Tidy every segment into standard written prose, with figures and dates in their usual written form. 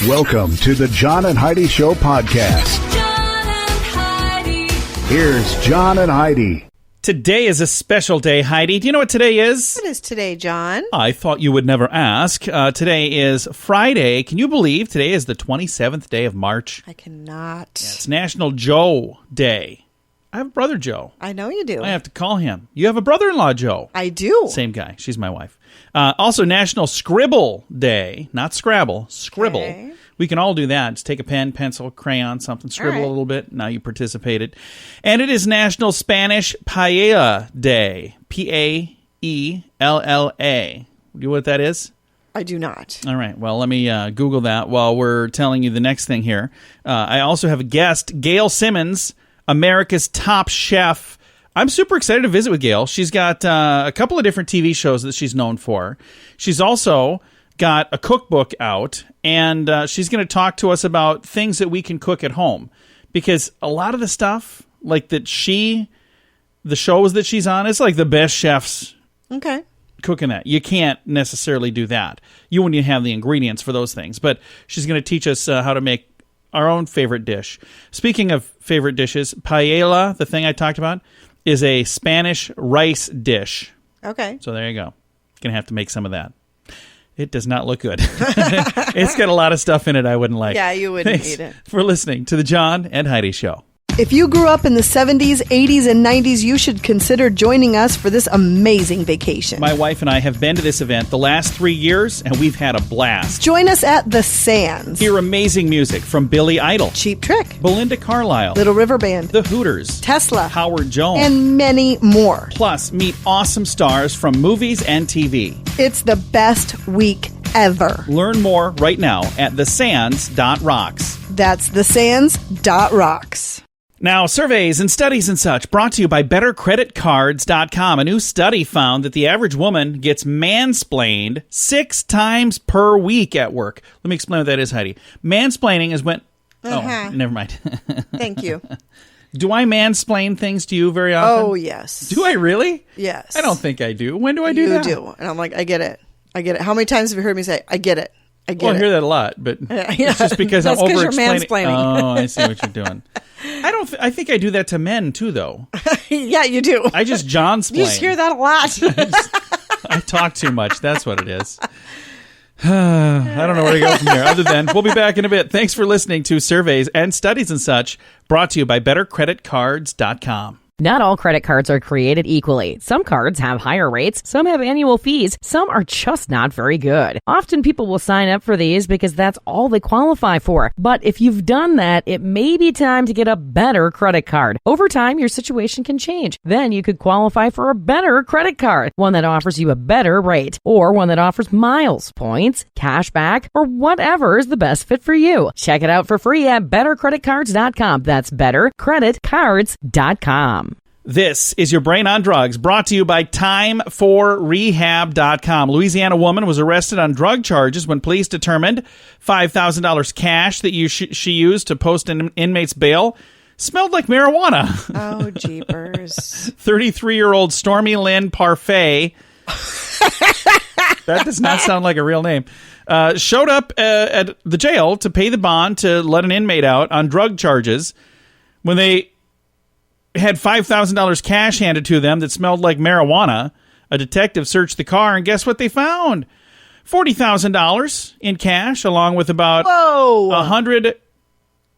Welcome to the John and Heidi Show podcast. John and Heidi. Here's John and Heidi. Today is a special day, Heidi. Do you know what today is? What is today, John? I thought you would never ask. Today is Friday. Can you believe today is the 27th day of March? I cannot. It's National Joe Day. I have a brother, Joe. I know you do. I have to call him. You have a brother-in-law, Joe. I do. Same guy. She's my wife. Also, National Scribble Day. Not Scrabble. Scribble. Okay. We can all do that. Just take a pen, pencil, crayon, something, scribble right. a little bit. Now you participated. And it is National Spanish Paella Day. P-A-E-L-L-A. Do you know what that is? I do not. All right. Well, let me Google that while we're telling you the next thing here. I also have a guest, Gail Simmons, America's Top Chef. I'm super excited to visit with Gail. She's got a couple of different TV shows that she's known for. She's also got a cookbook out, and she's going to talk to us about things that we can cook at home. Because a lot of the stuff, like the shows that she's on, it's like the best chefs Okay. cooking that. You can't necessarily do that. You wouldn't have the ingredients for those things. But she's going to teach us how to make our own favorite dish. Speaking of favorite dishes, paella, the thing I talked about, is a Spanish rice dish. Okay. So there you go. Going to have to make some of that. It does not look good. It's got a lot of stuff in it I wouldn't like. Yeah, you wouldn't Thanks eat it. for listening to the John and Heidi Show. If you grew up in the 70s, 80s, and 90s, you should consider joining us for this amazing vacation. My wife and I have been to this event the last 3 years, and we've had a blast. Join us at the Sands. Hear amazing music from Billy Idol, Cheap Trick, Belinda Carlisle, Little River Band, The Hooters, Tesla, Howard Jones, and many more. plus meet awesome stars from movies and TV. It's the best week ever. Learn more right now at thesands.rocks. That's thesands.rocks. Now, surveys and studies and such brought to you by BetterCreditCards.com. A new study found that the average woman gets mansplained 6 times per week at work. Let me explain what that is, Heidi. Mansplaining is when... Oh, never mind. Thank you. Do I mansplain things to you very often? Oh, yes. Do I really? Yes. I don't think I do. When do I do you that? You do. And I'm like, I get it. I get it. How many times have you heard me say, I get it? I get Well, I it. hear that a lot, but it's just because That's I'm 'cause you're over-explaining. mansplaining. Oh, I see what you're doing. I think I do that to men, too, though. Yeah, you do. I just John-splain. You just hear that a lot. I talk too much. That's what it is. I don't know where to go from here, other than we'll be back in a bit. Thanks for listening to Surveys and Studies and Such, brought to you by BetterCreditCards.com. Not all credit cards are created equally. Some cards have higher rates, some have annual fees, some are just not very good. Often people will sign up for these because that's all they qualify for. But if you've done that, it may be time to get a better credit card. Over time, your situation can change. Then you could qualify for a better credit card, one that offers you a better rate, or one that offers miles, points, cash back, or whatever is the best fit for you. Check it out for free at BetterCreditCards.com. That's BetterCreditCards.com. This is Your Brain on Drugs, brought to you by TimeForRehab.com. Louisiana woman was arrested on drug charges when police determined $5,000 cash that she used to post an inmate's bail smelled like marijuana. Oh, jeepers. 33-year-old Stormy Lynn Parfait. That does not sound like a real name. Showed up at the jail to pay the bond to let an inmate out on drug charges. When they had $5,000 cash handed to them that smelled like marijuana, a detective searched the car, and guess what they found? $40,000 in cash, along with about 100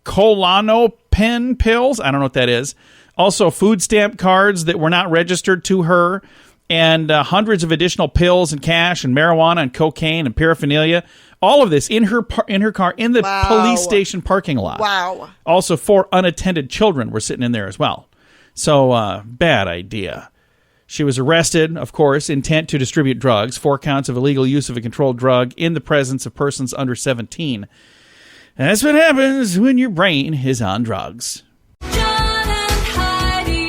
Klonopin pills. I don't know what that is. Also, food stamp cards that were not registered to her, and hundreds of additional pills and cash and marijuana and cocaine and paraphernalia. All of this in her car, in the police station parking lot. Wow. Also, 4 unattended children were sitting in there as well. So, bad idea. She was arrested, of course, intent to distribute drugs, 4 counts of illegal use of a controlled drug in the presence of persons under 17. And that's what happens when your brain is on drugs. John and Heidi.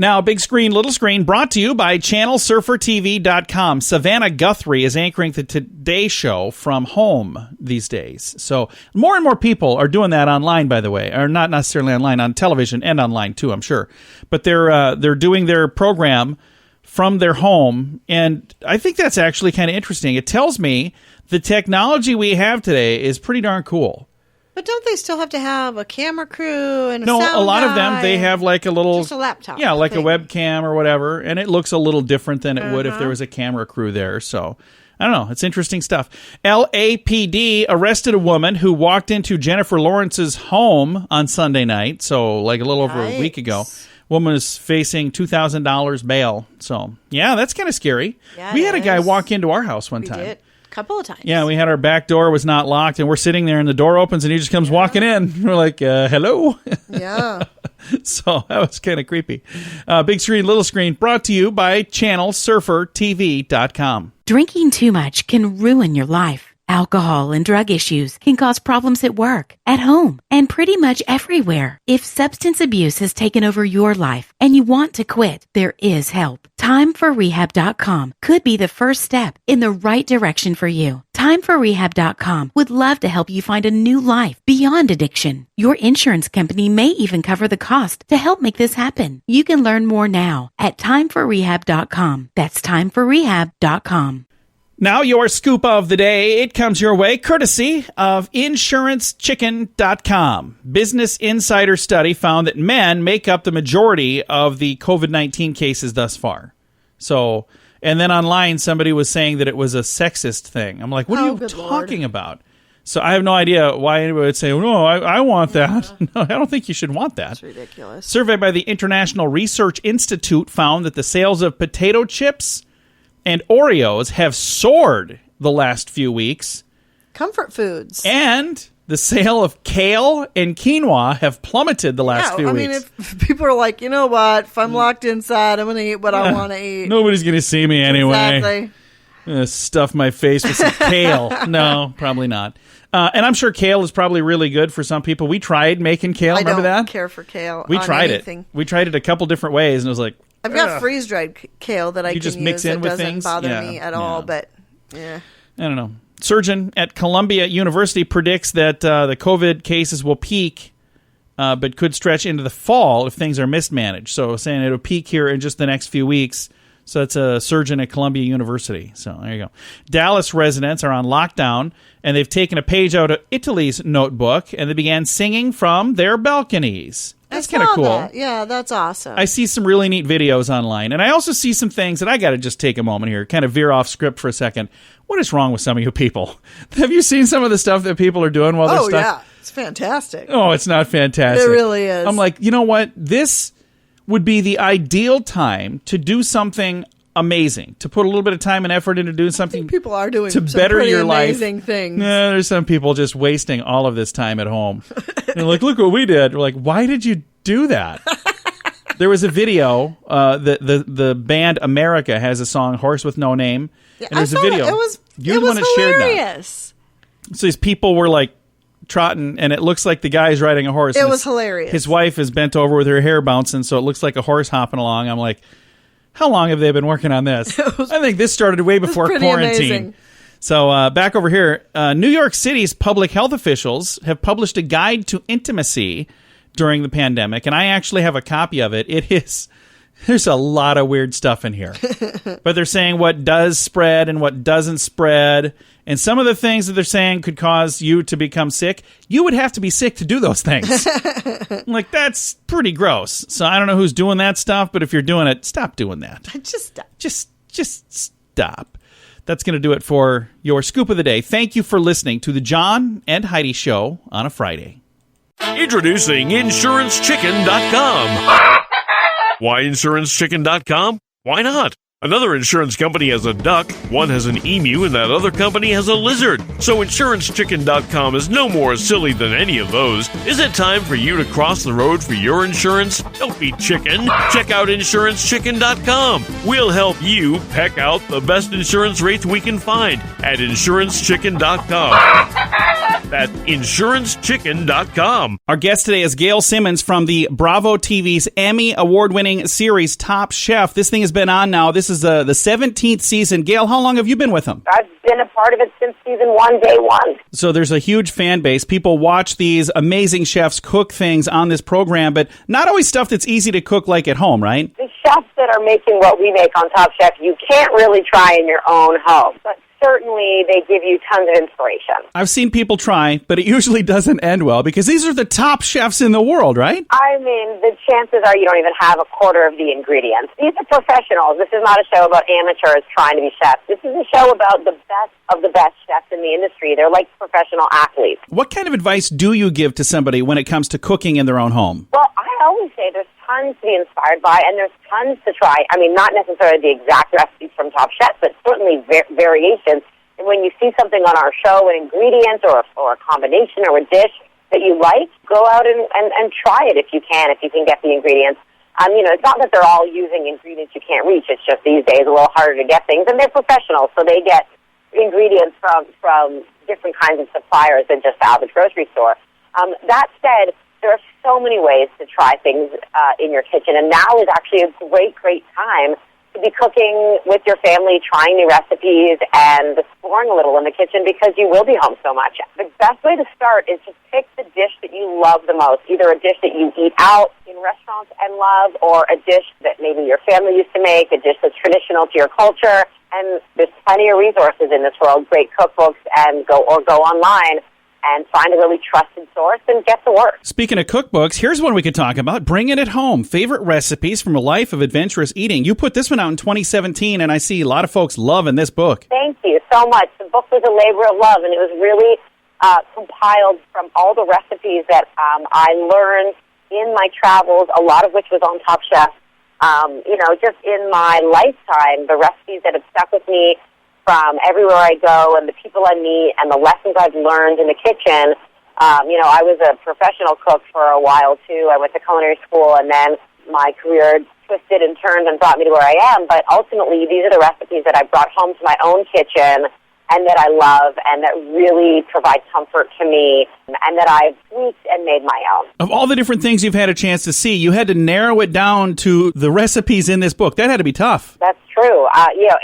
Now, big screen, little screen, brought to you by ChannelSurferTV.com. Savannah Guthrie is anchoring the Today Show from home these days. So more and more people are doing that online, by the way, or not necessarily online, on television and online too, I'm sure. But they're doing their program from their home, and I think that's actually kind of interesting. It tells me The technology we have today is pretty darn cool. But don't they still have to have a camera crew and a No, sound a lot of them, guy they and have like a little... just a laptop? Yeah, like thing. a webcam or whatever, and it looks a little different than it would if there was a camera crew there, so... I don't know. It's interesting stuff. LAPD arrested a woman who walked into Jennifer Lawrence's home on Sunday night, so like a little over a week ago. Woman is facing $2,000 bail. So, yeah, that's kind of scary. Yeah, we it had a guy is. walk into our house one We time. did. A couple of times. Yeah, we had our back door was not locked, and we're sitting there, and the door opens, and he just comes walking in. We're like, hello? Yeah. So that was kind of creepy. Big Screen, Little Screen, brought to you by ChannelSurferTV.com. Drinking too much can ruin your life. Alcohol and drug issues can cause problems at work, at home, and pretty much everywhere. If substance abuse has taken over your life and you want to quit, there is help. TimeForRehab.com could be the first step in the right direction for you. TimeForRehab.com would love to help you find a new life beyond addiction. Your insurance company may even cover the cost to help make this happen. You can learn more now at TimeForRehab.com. That's TimeForRehab.com. Now your scoop of the day, it comes your way courtesy of InsuranceChicken.com. Business Insider study found that men make up the majority of the COVID-19 cases thus far. So, and then online somebody was saying that it was a sexist thing. I'm like, what are you talking about? So I have no idea why anybody would say, no, I want that. No, I don't think you should want that. It's ridiculous. Survey by the International Research Institute found that the sales of potato chips and Oreos have soared the last few weeks. Comfort foods. And the sale of kale and quinoa have plummeted the last few weeks. I mean, if people are like, you know what, if I'm locked inside, I'm going to eat what I want to eat. Nobody's going to see me anyway. Exactly. I'm gonna stuff my face with some kale. No, probably not. And I'm sure kale is probably really good for some people. We tried making kale. Remember I don't that? care for kale. We on tried anything. it. We tried it a couple different ways, and it was like, I've got freeze-dried kale that I can just use mix in that with doesn't things? bother Yeah, me at yeah. all, but yeah. I don't know. Surgeon at Columbia University predicts that the COVID cases will peak, but could stretch into the fall if things are mismanaged. So saying it'll peak here in just the next few weeks. So that's a surgeon at Columbia University. So there you go. Dallas residents are on lockdown, and they've taken a page out of Italy's notebook, and they began singing from their balconies. That's kind of cool. That. Yeah, that's awesome. I see some really neat videos online, and I also see some things that I got to just take a moment here, kind of veer off script for a second. What is wrong with some of you people? Have you seen some of the stuff that people are doing while they're stuck? yeah. It's fantastic. Oh, it's not fantastic. It really is. I'm like, you know what? This would be the ideal time to do something amazing, to put a little bit of time and effort into doing something People are doing to some better pretty your life. amazing things. Yeah, there's some people just wasting all of this time at home. They're like, look what we did. We're like, why did you do that? There was a video. The band America has a song, "Horse with No Name," and there's a video. It was You're the one that shared that. hilarious. So these people were like trotting, and it looks like the guy's riding a horse. It and was hilarious. His wife is bent over with her hair bouncing, so it looks like a horse hopping along. I'm like, how long have they been working on this? I think this started way before pretty quarantine. amazing. So back over here, New York City's public health officials have published a guide to intimacy during the pandemic, and I actually have a copy of it. There's a lot of weird stuff in here. But they're saying what does spread and what doesn't spread. And some of the things that they're saying could cause you to become sick. You would have to be sick to do those things. Like, that's pretty gross. So I don't know who's doing that stuff, but if you're doing it, stop doing that. Just stop. Just stop. That's going to do it for your scoop of the day. Thank you for listening to the John and Heidi Show on a Friday. Introducing InsuranceChicken.com. Why InsuranceChicken.com? Why not? Another insurance company has a duck, one has an emu, and that other company has a lizard. So InsuranceChicken.com is no more silly than any of those. Is it time for you to cross the road for your insurance? Don't be chicken. Check out InsuranceChicken.com. We'll help you peck out the best insurance rates we can find at InsuranceChicken.com. That's InsuranceChicken.com. Our guest today is Gail Simmons from the Bravo TV's Emmy award-winning series Top Chef. This thing has been on now. This is the 17th season. Gail, how long have you been with them? I've been a part of it since season 1, day 1. So there's a huge fan base. People watch these amazing chefs cook things on this program, but not always stuff that's easy to cook like at home, right? The chefs that are making what we make on Top Chef, you can't really try in your own home. But certainly they give you tons of inspiration. I've seen people try, but it usually doesn't end well because these are the top chefs in the world, right? I mean, the chances are you don't even have a quarter of the ingredients. These are professionals. This is not a show about amateurs trying to be chefs. This is a show about the best of the best chefs in the industry. They're like professional athletes. What kind of advice do you give to somebody when it comes to cooking in their own home? Well, I always say there's tons to be inspired by, and there's tons to try. I mean, not necessarily the exact recipes from Top Chef, but certainly variations. And when you see something on our show, an ingredient or a combination or a dish that you like, go out and try it if you can get the ingredients. It's not that they're all using ingredients you can't reach. It's just these days a little harder to get things, and they're professionals, so they get ingredients from different kinds of suppliers than just the average grocery store. That said, there are so many ways to try things in your kitchen, and now is actually a great time to be cooking with your family, trying new recipes, and exploring a little in the kitchen because you will be home so much. The best way to start is just pick the dish that you love the most, either a dish that you eat out in restaurants and love, or a dish that maybe your family used to make, a dish that's traditional to your culture. And there's plenty of resources in this world, great cookbooks, and go online and find a really trusted source and get to work. Speaking of cookbooks, here's one we could talk about. Bring It at Home. Favorite recipes from a life of adventurous eating. You put this one out in 2017, and I see a lot of folks loving this book. Thank you so much. The book was a labor of love, and it was really compiled from all the recipes that I learned in my travels, a lot of which was on Top Chef. Just in my lifetime, the recipes that have stuck with me from everywhere I go and the people I meet and the lessons I've learned in the kitchen. I was a professional cook for a while, too. I went to culinary school, and then my career twisted and turned and brought me to where I am. But ultimately, these are the recipes that I brought home to my own kitchen and that I love and that really provide comfort to me and that I've tweaked and made my own. Of all the different things you've had a chance to see, you had to narrow it down to the recipes in this book. That had to be tough. That's true.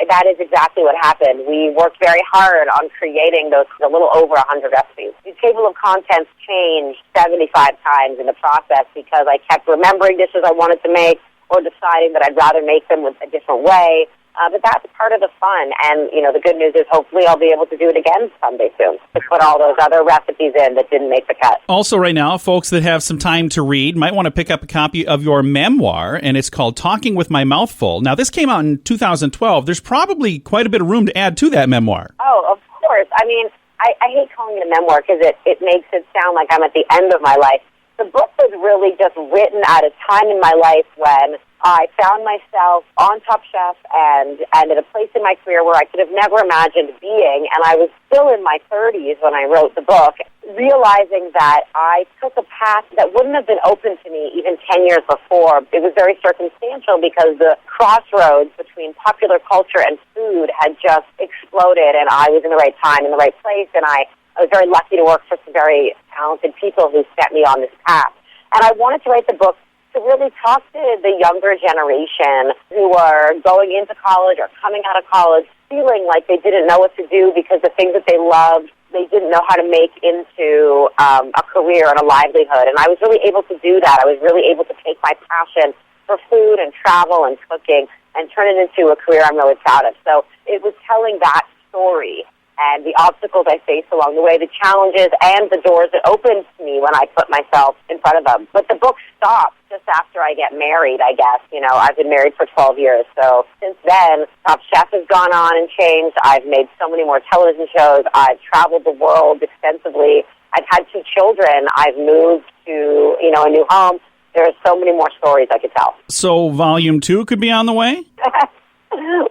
That is exactly what happened. We worked very hard on creating a little over 100 recipes. The table of contents changed 75 times in the process because I kept remembering dishes I wanted to make or deciding that I'd rather make them with a different way. But that's part of the fun, and, the good news is hopefully I'll be able to do it again someday soon, to put all those other recipes in that didn't make the cut. Also right now, folks that have some time to read might want to pick up a copy of your memoir, and it's called Talking with My Mouth Full. Now, this came out in 2012. There's probably quite a bit of room to add to that memoir. Oh, of course. I mean, I hate calling it a memoir because it makes it sound like I'm at the end of my life. The book was really just written at a time in my life when I found myself on Top Chef and at a place in my career where I could have never imagined being, and I was still in my 30s when I wrote the book, realizing that I took a path that wouldn't have been open to me even 10 years before. It was very circumstantial because the crossroads between popular culture and food had just exploded, and I was in the right time, in the right place, and I was very lucky to work for some very talented people who set me on this path. And I wanted to write the book to really talk to the younger generation who are going into college or coming out of college feeling like they didn't know what to do because the things that they loved, they didn't know how to make into a career and a livelihood. And I was really able to do that. I was really able to take my passion for food and travel and cooking and turn it into a career I'm really proud of. So it was telling that story and the obstacles I faced along the way, the challenges and the doors that opened to me when I put myself in front of them. But the book stopped just after I get married, I guess. I've been married for 12 years. So since then, Top Chef has gone on and changed. I've made so many more television shows. I've traveled the world extensively. I've had 2 children. I've moved to, a new home. There are so many more stories I could tell. So volume 2 could be on the way?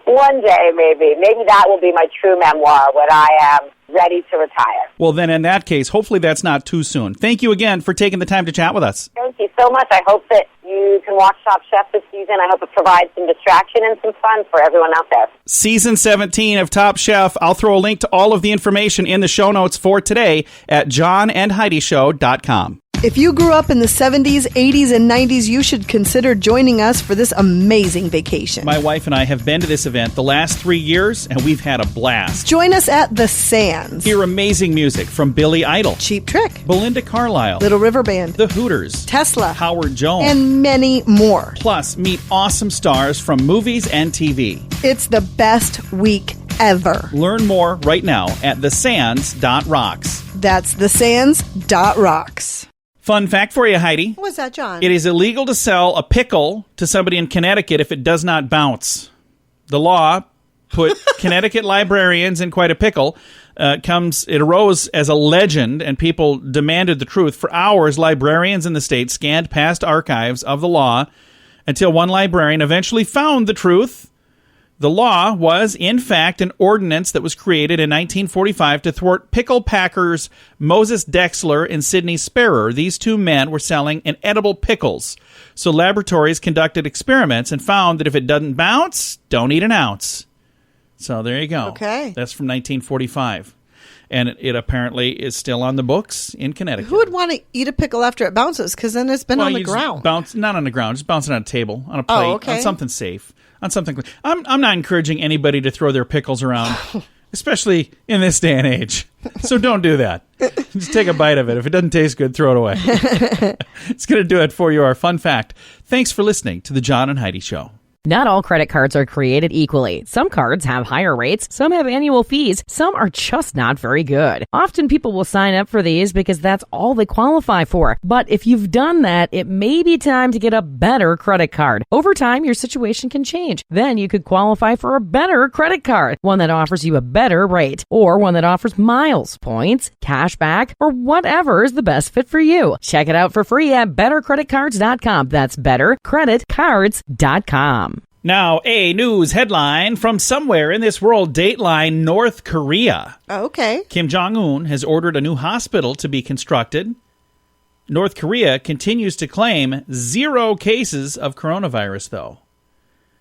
One day, maybe. Maybe that will be my true memoir when I am ready to retire. Well, then in that case, hopefully that's not too soon. Thank you again for taking the time to chat with us. Thank you so much. I hope that you can watch Top Chef this season. I hope it provides some distraction and some fun for everyone out there. Season 17 of Top Chef. I'll throw a link to all of the information in the show notes for today at johnandheidishow.com. If you grew up in the 70s, 80s, and 90s, you should consider joining us for this amazing vacation. My wife and I have been to this event the last 3 years, and we've had a blast. Join us at the Sands. Hear amazing music from Billy Idol, Cheap Trick, Belinda Carlisle, Little River Band, The Hooters, Tesla, Howard Jones, and many more. Plus, meet awesome stars from movies and TV. It's the best week ever. Learn more right now at thesands.rocks. That's thesands.rocks. Fun fact for you, Heidi. What's that, John? It is illegal to sell a pickle to somebody in Connecticut if it does not bounce. The law put Connecticut librarians in quite a pickle. It arose as a legend, and people demanded the truth. For hours, librarians in the state scanned past archives of the law until one librarian eventually found the truth. The law was, in fact, an ordinance that was created in 1945 to thwart pickle packers Moses Dexler and Sidney Sparrow. These two men were selling inedible pickles. So laboratories conducted experiments and found that if it doesn't bounce, don't eat an ounce. So there you go. Okay. That's from 1945. And it apparently is still on the books in Connecticut. Who would want to eat a pickle after it bounces? Because then it's been on the you ground. Not on the ground. Just bounce it on a table, on a plate, okay. on something safe. On something. I'm not encouraging anybody to throw their pickles around, especially in this day and age. So don't do that. Just take a bite of it. If it doesn't taste good, throw it away. It's going to do it for you, our fun fact. Thanks for listening to the John and Heidi Show. Not all credit cards are created equally. Some cards have higher rates, some have annual fees, some are just not very good. Often people will sign up for these because that's all they qualify for. But if you've done that, it may be time to get a better credit card. Over time, your situation can change. Then you could qualify for a better credit card, one that offers you a better rate, or one that offers miles, points, cash back, or whatever is the best fit for you. Check it out for free at bettercreditcards.com. That's bettercreditcards.com. Now, a news headline from somewhere in this world, Dateline, North Korea. Okay. Kim Jong-un has ordered a new hospital to be constructed. North Korea continues to claim 0 cases of coronavirus, though.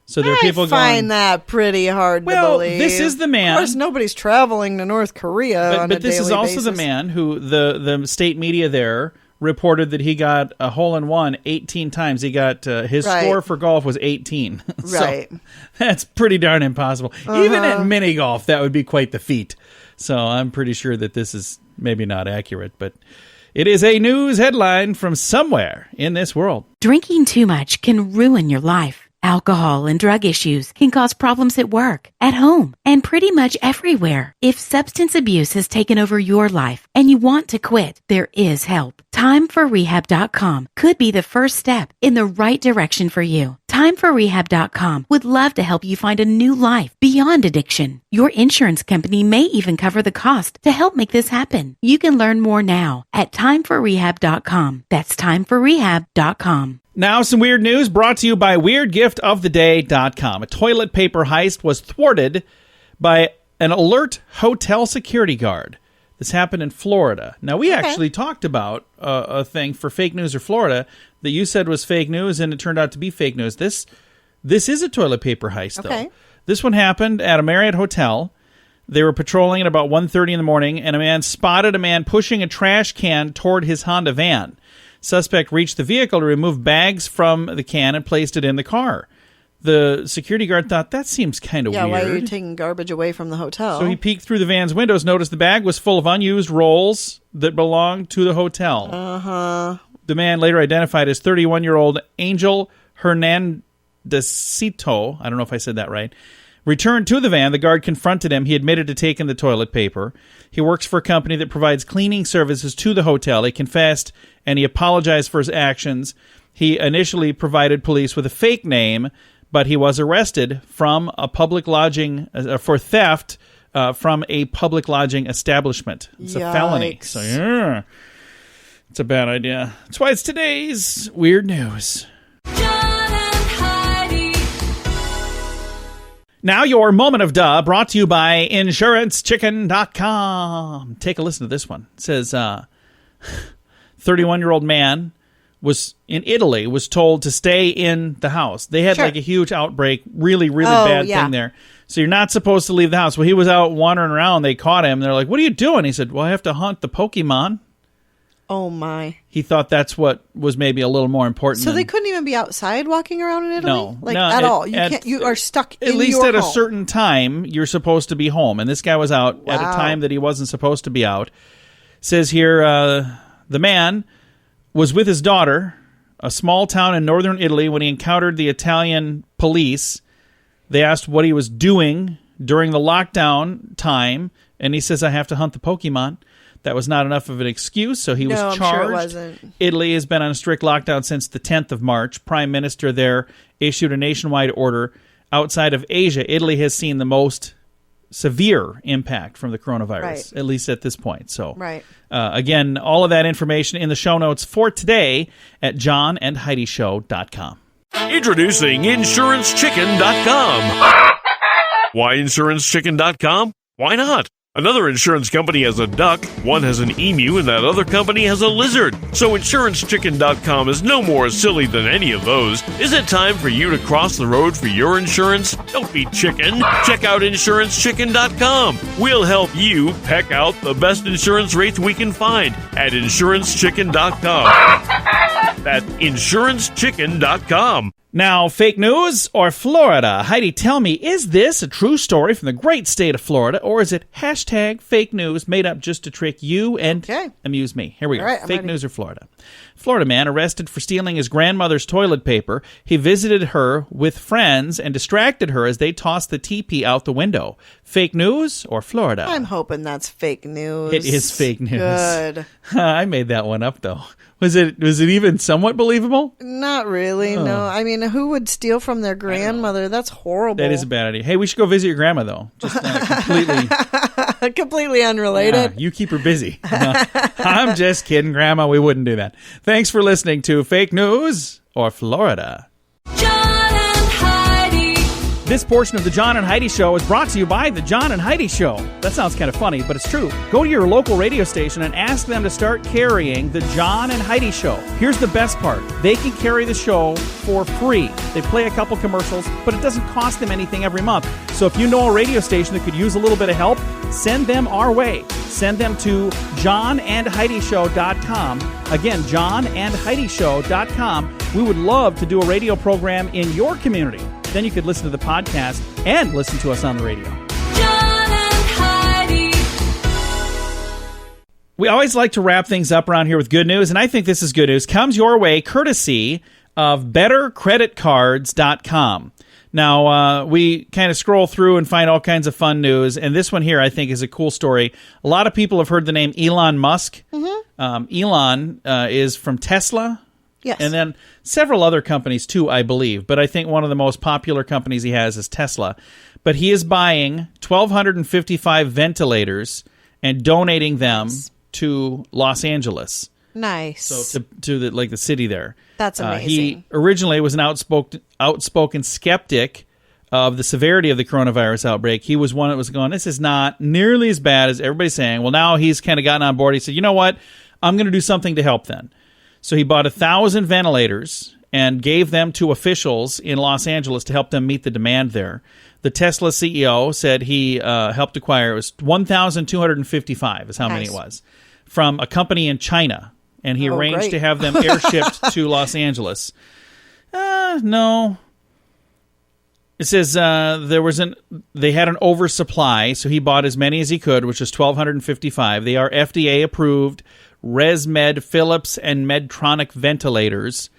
So there are people going... I find that pretty hard to believe. This is the man... Of course, nobody's traveling to North Korea on a daily basis. But this is also the man who the state media there reported that he got a hole-in-one 18 times. He got his score for golf was 18. Right. So that's pretty darn impossible. Even at mini golf, that would be quite the feat. So I'm pretty sure that this is maybe not accurate, but it is a news headline from somewhere in this world. Drinking too much can ruin your life. Alcohol and drug issues can cause problems at work, at home, and pretty much everywhere. If substance abuse has taken over your life and you want to quit, there is help. Timeforrehab.com could be the first step in the right direction for you. Timeforrehab.com would love to help you find a new life beyond addiction. Your insurance company may even cover the cost to help make this happen. You can learn more now at timeforrehab.com. That's timeforrehab.com. Now, some weird news brought to you by WeirdGiftOfTheDay.com. A toilet paper heist was thwarted by an alert hotel security guard. This happened in Florida. Now, we actually talked about a thing for fake news or Florida that you said was fake news, and it turned out to be fake news. This is a toilet paper heist, though. This one happened at a Marriott hotel. They were patrolling at about 1:30 in the morning, and a man spotted a man pushing a trash can toward his Honda van. Suspect reached the vehicle to remove bags from the can and placed it in the car. The security guard thought, that seems kind of weird. Yeah, why are you taking garbage away from the hotel? So he peeked through the van's windows, noticed the bag was full of unused rolls that belonged to the hotel. The man, later identified as 31-year-old Angel Hernandezito, I don't know if I said that right, returned to the van. The guard confronted him. He admitted to taking the toilet paper. He works for a company that provides cleaning services to the hotel. He confessed and he apologized for his actions. He initially provided police with a fake name, but he was arrested from a public lodging for theft from a public lodging establishment. It's a felony. So yeah, it's a bad idea. That's why it's today's weird news. Now your moment of duh, brought to you by InsuranceChicken.com. Take a listen to this one. It says, 31-year-old man was in Italy, was told to stay in the house. They had like a huge outbreak, really bad thing there. So you're not supposed to leave the house. Well, he was out wandering around. They caught him. They're like, what are you doing? He said, well, I have to hunt the Pokemon. Oh, my. He thought that's what was maybe a little more important. So they couldn't even be outside walking around in Italy? No. At all? You can't. You are stuck in your home. At least at a certain time, you're supposed to be home. And this guy was out at a time that he wasn't supposed to be out. Says here, the man was with his daughter, a small town in northern Italy, when he encountered the Italian police. They asked what he was doing during the lockdown time, and he says, I have to hunt the Pokemon. That was not enough of an excuse, so he was No, I'm charged. sure it wasn't. Italy has been on a strict lockdown since the 10th of March. Prime Minister there issued a nationwide order. Outside of Asia, Italy has seen the most severe impact from the coronavirus, Right. at least at this point. So, Right. Again, all of that information in the show notes for today at johnandheidishow.com. Introducing InsuranceChicken.com. Why InsuranceChicken.com? Why not? Another insurance company has a duck, one has an emu, and that other company has a lizard. So InsuranceChicken.com is no more silly than any of those. Is it time for you to cross the road for your insurance? Don't be chicken. Check out InsuranceChicken.com. We'll help you peck out the best insurance rates we can find at InsuranceChicken.com. That's InsuranceChicken.com. Now, fake news or Florida? Heidi, tell me, is this a true story from the great state of Florida, or is it hashtag fake news made up just to trick you and amuse me? Here we go. All right, I'm fake ready. news or Florida? Florida man arrested for stealing his grandmother's toilet paper. He visited her with friends and distracted her as they tossed the teepee out the window. Fake news or Florida? I'm hoping that's fake news. It is fake news. Good. I made that one up, though. Was it even somewhat believable? Not really, no. I mean, who would steal from their grandmother? That's horrible. That is a bad idea. Hey, we should go visit your grandma, though. Just completely... Completely unrelated. Yeah, you keep her busy. No, I'm just kidding, Grandma. We wouldn't do that. Thanks for listening to Fake News or Florida. John and Heidi. This portion of the John and Heidi Show is brought to you by the John and Heidi Show. That sounds kind of funny, but it's true. Go to your local radio station and ask them to start carrying the John and Heidi Show. Here's the best part. They can carry the show for free. They play a couple commercials, but it doesn't cost them anything every month. So if you know a radio station that could use a little bit of help, send them our way. Send them to johnandheidishow.com. Again, johnandheidishow.com. We would love to do a radio program in your community. Then you could listen to the podcast and listen to us on the radio. John and Heidi. We always like to wrap things up around here with good news, and I think this is good news. Comes your way courtesy of bettercreditcards.com. Now, we kind of scroll through and find all kinds of fun news, and this one here I think is a cool story. A lot of people have heard the name Elon Musk. Elon is from Tesla. Yes. And then several other companies too, I believe. But I think one of the most popular companies he has is Tesla. But he is buying 1,255 ventilators and donating them to Los Angeles. Nice. So to the city there. That's amazing. He originally was an outspoken skeptic of the severity of the coronavirus outbreak. He was one that was going, this is not nearly as bad as everybody's saying. Well, now he's kind of gotten on board. He said, you know what? I'm going to do something to help then. So he bought 1,000 ventilators and gave them to officials in Los Angeles to help them meet the demand there. The Tesla CEO said he helped acquire, it was 1,255 is how many it was, from a company in China. And he arranged to have them airshipped to Los Angeles. No. It says they had an oversupply, so he bought as many as he could, which was 1,255. They are FDA approved ResMed, Philips, and Medtronic ventilators,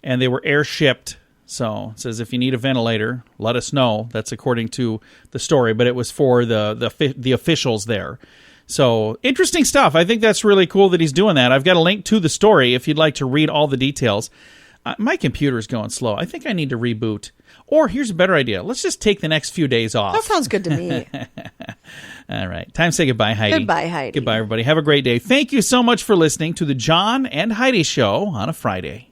and they were air-shipped. So it says if you need a ventilator, let us know. That's according to the story, but it was for the officials there. So interesting stuff. I think that's really cool that he's doing that. I've got a link to the story if you'd like to read all the details. My computer's going slow. I think I need to reboot. Or here's a better idea. Let's just take the next few days off. That sounds good to me. All right. Time to say goodbye, Heidi. Goodbye, Heidi. Goodbye, everybody. Have a great day. Thank you so much for listening to the John and Heidi Show on a Friday.